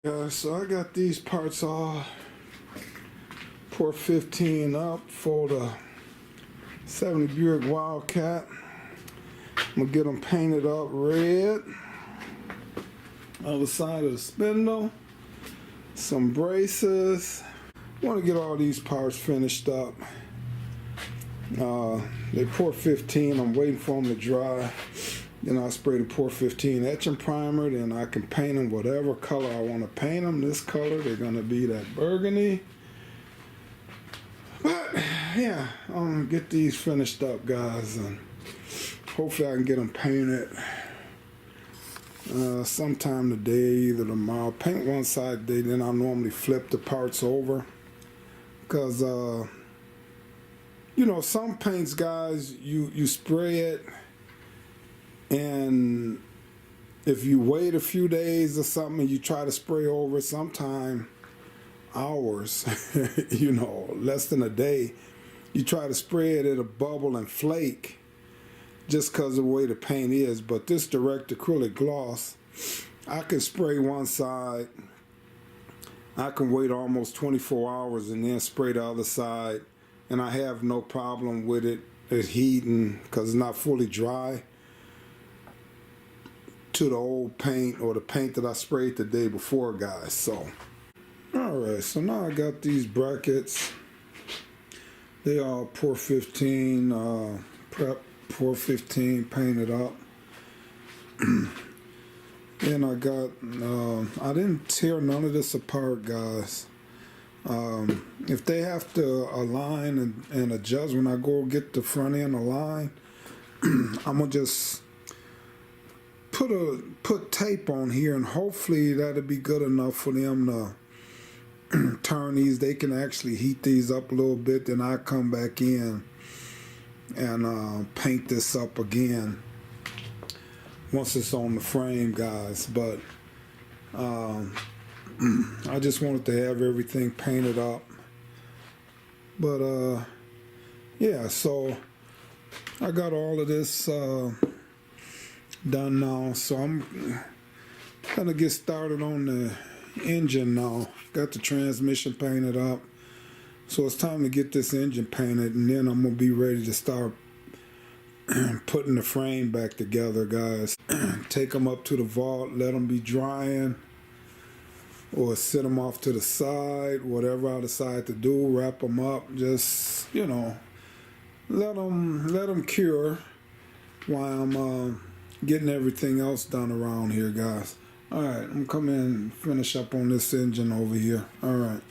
So I got these parts all POR15 up for the 70 Buick Wildcat. I'm gonna get them painted up red. Other side of the spindle, some braces. I want to get all these parts finished up. They POR15. I'm waiting for them to dry. Then I'll spray the POR15 etching primer. Then I can paint them whatever color I want to paint them. This color, they're going to be that burgundy. But yeah, I'm going to get these finished up, guys. And hopefully I can get them painted sometime today, either tomorrow. Paint one side today, then I'll normally flip the parts over. Because, you know, some paints, guys, you spray it. And if you wait a few days or something and you try to spray over, sometime hours, you know, less than a day, you try to spray it, it'll bubble and flake just because of the way the paint is. But this direct acrylic gloss, I can spray one side, I can wait almost 24 hours and then spray the other side, and I have no problem with it heating because it's not fully dry to the old paint or the paint that I sprayed the day before, guys. So alright, so now I got these brackets. They are POR15 prep, POR15 painted up. And I got I didn't tear none of this apart, guys. If they have to align and adjust when I go get the front end aligned, I'm gonna just put tape on here, and hopefully that'll be good enough for them to turn these. They can actually heat these up a little bit, then I come back in and paint this up again once it's on the frame, guys. But I just wanted to have everything painted up. But yeah, so I got all of this done now, so I'm gonna get started on the engine now. Got the transmission painted up, so it's time to get this engine painted, and then I'm gonna be ready to start putting the frame back together, guys. Take them up to the vault, let them be drying, or sit them off to the side, whatever I decide to do. Wrap them up, just, you know, let them cure while I'm getting everything else done around here, guys. Alright, I'm coming and finish up on this engine over here. Alright.